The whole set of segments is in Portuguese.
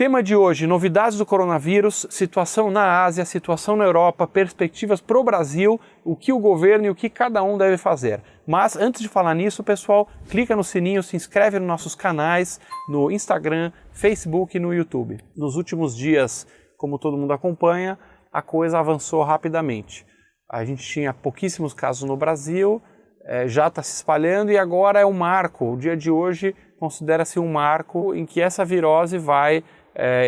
Tema de hoje, novidades do coronavírus, situação na Ásia, situação na Europa, perspectivas para o Brasil, o que o governo e o que cada um deve fazer. Mas antes de falar nisso, pessoal, clica no sininho, se inscreve nos nossos canais, no Instagram, Facebook e no YouTube. Nos últimos dias, como todo mundo acompanha, a coisa avançou rapidamente. A gente tinha pouquíssimos casos no Brasil, já está se espalhando e agora é um marco. O dia de hoje considera-se um marco em que essa virose vai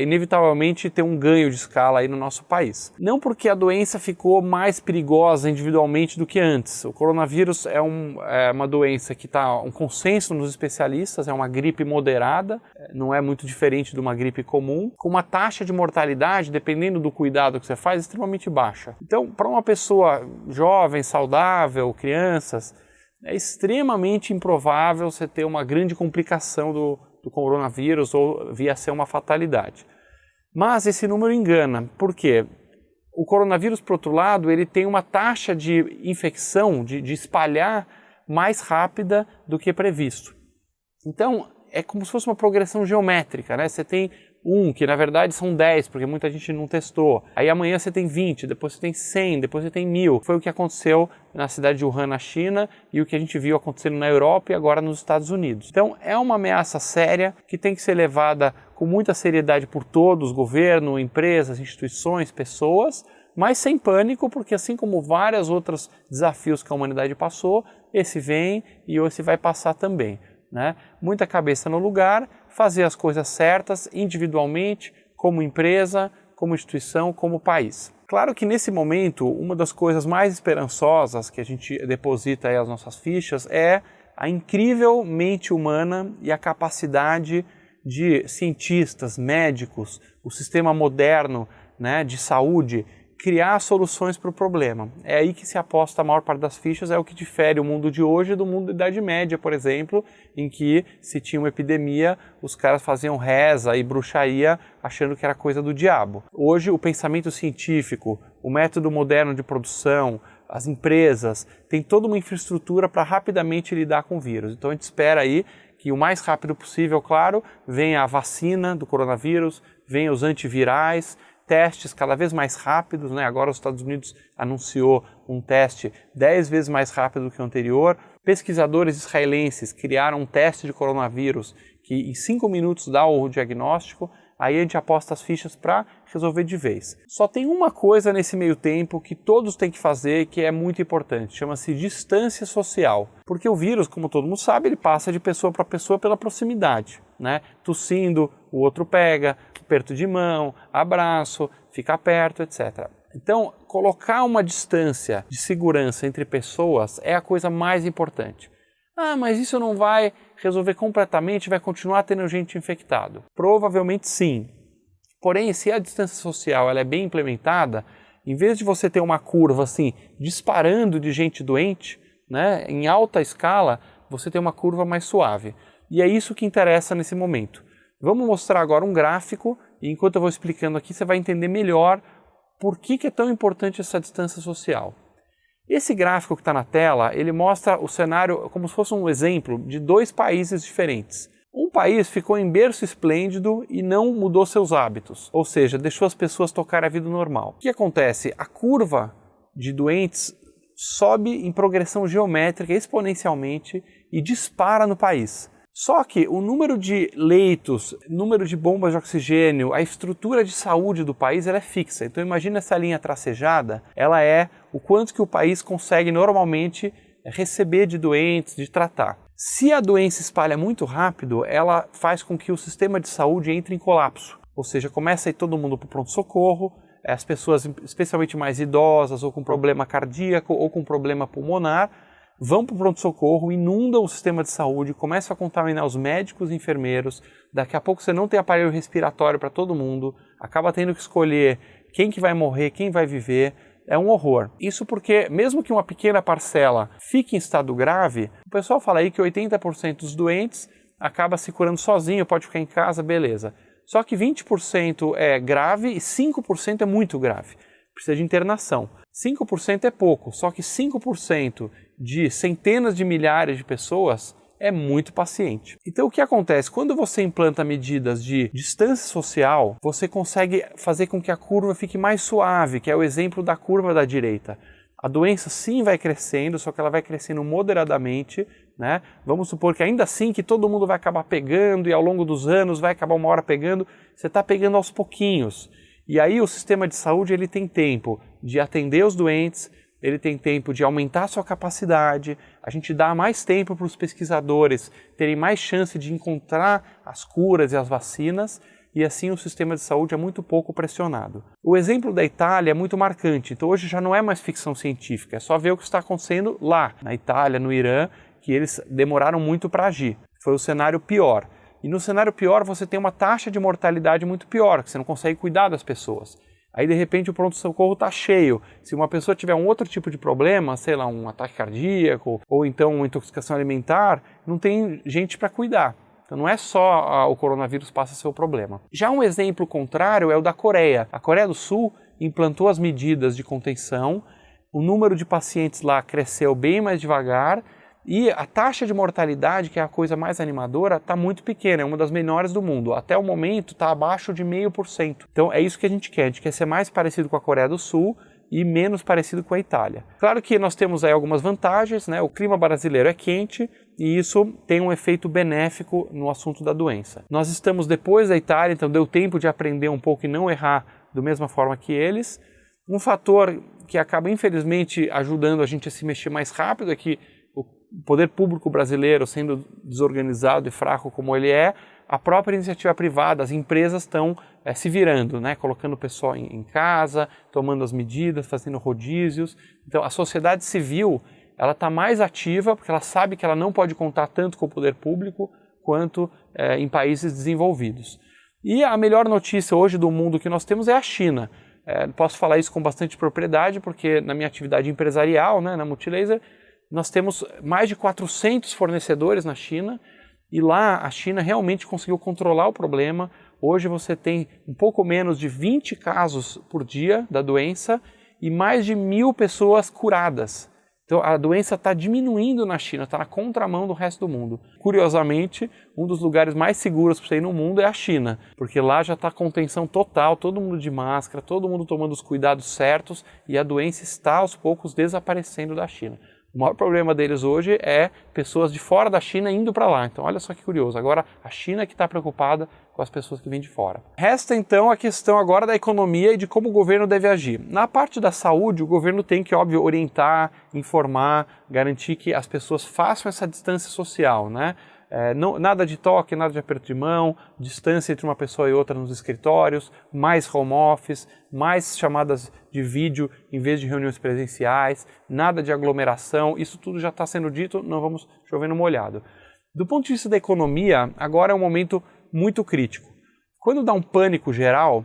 inevitavelmente ter um ganho de escala aí no nosso país. Não porque a doença ficou mais perigosa individualmente do que antes. O coronavírus é uma doença que está um consenso nos especialistas, é uma gripe moderada, não é muito diferente de uma gripe comum, com uma taxa de mortalidade, dependendo do cuidado que você faz, extremamente baixa. Então, para uma pessoa jovem, saudável, crianças, é extremamente improvável você ter uma grande complicação do coronavírus ou vir a ser uma fatalidade. Mas esse número engana, por quê? O coronavírus, por outro lado, ele tem uma taxa de infecção, de espalhar mais rápida do que previsto. Então, é como se fosse uma progressão geométrica, né? Você tem que na verdade são 10, porque muita gente não testou. Aí amanhã você tem 20, depois você tem 100, depois você tem 1000. Foi o que aconteceu na cidade de Wuhan, na China, e o que a gente viu acontecendo na Europa e agora nos Estados Unidos. Então é uma ameaça séria que tem que ser levada com muita seriedade por todos, governo, empresas, instituições, pessoas, mas sem pânico, porque assim como vários outros desafios que a humanidade passou, esse vem e esse vai passar também, né? Muita cabeça no lugar, fazer as coisas certas individualmente, como empresa, como instituição, como país. Claro que nesse momento, uma das coisas mais esperançosas que a gente deposita aí as nossas fichas é a incrível mente humana e a capacidade de cientistas, médicos, o sistema moderno, né, de saúde, criar soluções para o problema. É aí que se aposta a maior parte das fichas, é o que difere o mundo de hoje do mundo da Idade Média, por exemplo, em que se tinha uma epidemia, os caras faziam reza e bruxaria achando que era coisa do diabo. Hoje o pensamento científico, o método moderno de produção, as empresas, tem toda uma infraestrutura para rapidamente lidar com o vírus. Então a gente espera aí que o mais rápido possível, claro, venha a vacina do coronavírus, venha os antivirais, testes cada vez mais rápidos, né? Agora os Estados Unidos anunciou um teste 10 vezes mais rápido do que o anterior. Pesquisadores israelenses criaram um teste de coronavírus que em 5 minutos dá o diagnóstico. Aí a gente aposta as fichas para resolver de vez. Só tem uma coisa nesse meio tempo que todos têm que fazer que é muito importante, chama-se distância social. Porque o vírus, como todo mundo sabe, ele passa de pessoa para pessoa pela proximidade, né? Tossindo, o outro pega, aperto de mão, abraço, fica perto, etc. Então, colocar uma distância de segurança entre pessoas é a coisa mais importante. Ah, mas isso não vai resolver completamente, vai continuar tendo gente infectada? Provavelmente sim. Porém, se a distância social ela é bem implementada, em vez de você ter uma curva assim, disparando de gente doente, né, em alta escala, você tem uma curva mais suave. E é isso que interessa nesse momento. Vamos mostrar agora um gráfico e enquanto eu vou explicando aqui, você vai entender melhor por que é tão importante essa distância social. Esse gráfico que está na tela, ele mostra o cenário como se fosse um exemplo de 2 países diferentes. Um país ficou em berço esplêndido e não mudou seus hábitos, ou seja, deixou as pessoas tocarem a vida normal. O que acontece? A curva de doentes sobe em progressão geométrica exponencialmente e dispara no país. Só que o número de leitos, número de bombas de oxigênio, a estrutura de saúde do país ela é fixa. Então imagina essa linha tracejada, ela é o quanto que o país consegue normalmente receber de doentes, de tratar. Se a doença espalha muito rápido, ela faz com que o sistema de saúde entre em colapso. Ou seja, começa a ir todo mundo para o pronto-socorro, as pessoas especialmente mais idosas ou com problema cardíaco ou com problema pulmonar, vão para o pronto-socorro, inundam o sistema de saúde, começam a contaminar os médicos e enfermeiros, daqui a pouco você não tem aparelho respiratório para todo mundo, acaba tendo que escolher quem que vai morrer, quem vai viver, é um horror. Isso porque, mesmo que uma pequena parcela fique em estado grave, o pessoal fala aí que 80% dos doentes acaba se curando sozinho, pode ficar em casa, beleza. Só que 20% é grave e 5% é muito grave. Precisa de internação. 5% é pouco, só que 5% de centenas de milhares de pessoas é muito paciente. Então o que acontece? Quando você implanta medidas de distância social, você consegue fazer com que a curva fique mais suave, que é o exemplo da curva da direita. A doença sim vai crescendo, só que ela vai crescendo moderadamente, né? Vamos supor que ainda assim que todo mundo vai acabar pegando e ao longo dos anos vai acabar uma hora pegando, você está pegando aos pouquinhos. E aí o sistema de saúde ele tem tempo de atender os doentes, ele tem tempo de aumentar a sua capacidade, a gente dá mais tempo para os pesquisadores terem mais chance de encontrar as curas e as vacinas, e assim o sistema de saúde é muito pouco pressionado. O exemplo da Itália é muito marcante, então hoje já não é mais ficção científica, é só ver o que está acontecendo lá, na Itália, no Irã, que eles demoraram muito para agir. Foi o cenário pior. E no cenário pior você tem uma taxa de mortalidade muito pior, que você não consegue cuidar das pessoas. Aí de repente o pronto-socorro está cheio. Se uma pessoa tiver um outro tipo de problema, sei lá, um ataque cardíaco ou então uma intoxicação alimentar, não tem gente para cuidar. Então não é só o coronavírus passa a ser o problema. Já um exemplo contrário é o da Coreia. A Coreia do Sul implantou as medidas de contenção, o número de pacientes lá cresceu bem mais devagar e a taxa de mortalidade, que é a coisa mais animadora, está muito pequena, é uma das menores do mundo. Até o momento está abaixo de 0,5%. Então é isso que a gente quer ser mais parecido com a Coreia do Sul e menos parecido com a Itália. Claro que nós temos aí algumas vantagens, né? O clima brasileiro é quente e isso tem um efeito benéfico no assunto da doença. Nós estamos depois da Itália, então deu tempo de aprender um pouco e não errar da mesma forma que eles. Um fator que acaba infelizmente ajudando a gente a se mexer mais rápido é que o poder público brasileiro, sendo desorganizado e fraco como ele é, a própria iniciativa privada, as empresas estão se virando, né? Colocando o pessoal em casa, tomando as medidas, fazendo rodízios. Então a sociedade civil ela está mais ativa porque ela sabe que ela não pode contar tanto com o poder público quanto em países desenvolvidos. E a melhor notícia hoje do mundo que nós temos é a China. Posso falar isso com bastante propriedade porque na minha atividade empresarial, né, na Multilaser, nós temos mais de 400 fornecedores na China e lá a China realmente conseguiu controlar o problema. Hoje você tem um pouco menos de 20 casos por dia da doença e mais de 1.000 pessoas curadas. Então a doença está diminuindo na China, está na contramão do resto do mundo. Curiosamente, um dos lugares mais seguros para você ir no mundo é a China, porque lá já está contenção total, todo mundo de máscara, todo mundo tomando os cuidados certos e a doença está aos poucos desaparecendo da China. O maior problema deles hoje é pessoas de fora da China indo para lá. Então olha só que curioso, agora a China que está preocupada com as pessoas que vêm de fora. Resta então a questão agora da economia e de como o governo deve agir. Na parte da saúde, o governo tem que, óbvio, orientar, informar, garantir que as pessoas façam essa distância social, né? Nada de toque, nada de aperto de mão, distância entre uma pessoa e outra nos escritórios, mais home office, mais chamadas de vídeo em vez de reuniões presenciais, nada de aglomeração, isso tudo já está sendo dito, não vamos chover no molhado. Do ponto de vista da economia, agora é um momento muito crítico. Quando dá um pânico geral,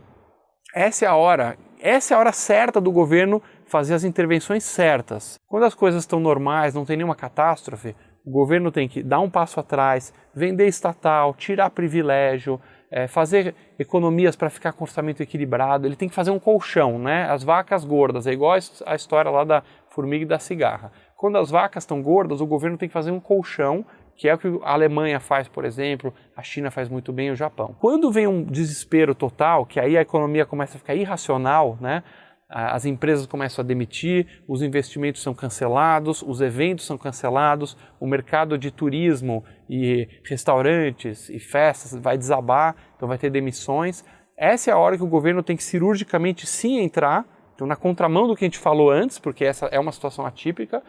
essa é a hora certa do governo fazer as intervenções certas. Quando as coisas estão normais, não tem nenhuma catástrofe, o governo tem que dar um passo atrás, vender estatal, tirar privilégio, fazer economias para ficar com orçamento equilibrado. Ele tem que fazer um colchão, né? As vacas gordas, é igual a história lá da formiga e da cigarra. Quando as vacas estão gordas, o governo tem que fazer um colchão, que é o que a Alemanha faz, por exemplo, a China faz muito bem, o Japão. Quando vem um desespero total, que aí a economia começa a ficar irracional, né? As empresas começam a demitir, os investimentos são cancelados, os eventos são cancelados, o mercado de turismo e restaurantes e festas vai desabar, então vai ter demissões. Essa é a hora que o governo tem que cirurgicamente sim entrar, então na contramão do que a gente falou antes, porque essa é uma situação atípica,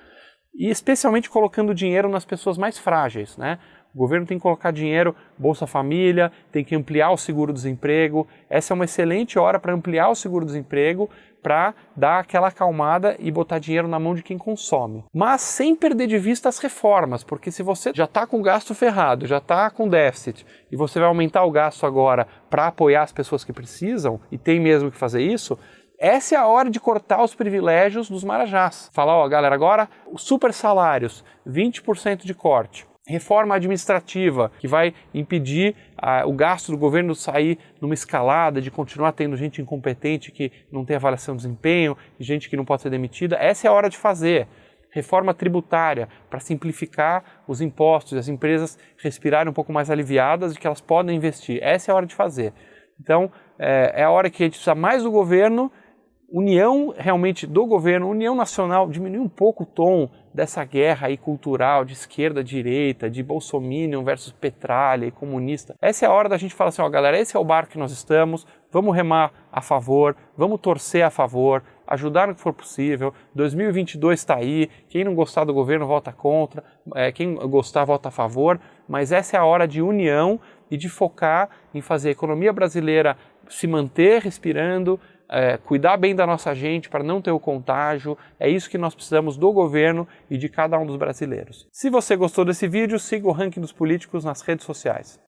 e especialmente colocando dinheiro nas pessoas mais frágeis, né? O governo tem que colocar dinheiro, Bolsa Família, tem que ampliar o seguro-desemprego. Essa é uma excelente hora para ampliar o seguro-desemprego, para dar aquela acalmada e botar dinheiro na mão de quem consome. Mas sem perder de vista as reformas, porque se você já está com gasto ferrado, já está com déficit, e você vai aumentar o gasto agora para apoiar as pessoas que precisam, e tem mesmo que fazer isso, essa é a hora de cortar os privilégios dos marajás. Falar, ó, galera, agora os super salários, 20% de corte. Reforma administrativa, que vai impedir o gasto do governo sair numa escalada, de continuar tendo gente incompetente que não tem avaliação de desempenho, gente que não pode ser demitida. Essa é a hora de fazer. reforma tributária para simplificar os impostos e as empresas respirarem um pouco mais aliviadas de que elas podem investir. Essa é a hora de fazer. Então, é a hora que a gente precisa mais do governo, união realmente do governo, união nacional, diminuir um pouco o tom dessa guerra aí cultural de esquerda, direita, de bolsominion versus petralha e comunista. Essa é a hora da gente falar assim, ó galera, esse é o barco que nós estamos, vamos remar a favor, vamos torcer a favor, ajudar no que for possível, 2022 está aí, quem não gostar do governo vota contra, quem gostar vota a favor, mas essa é a hora de união e de focar em fazer a economia brasileira se manter respirando, cuidar bem da nossa gente para não ter o contágio. É isso que nós precisamos do governo e de cada um dos brasileiros. Se você gostou desse vídeo, siga o Ranking dos Políticos nas redes sociais.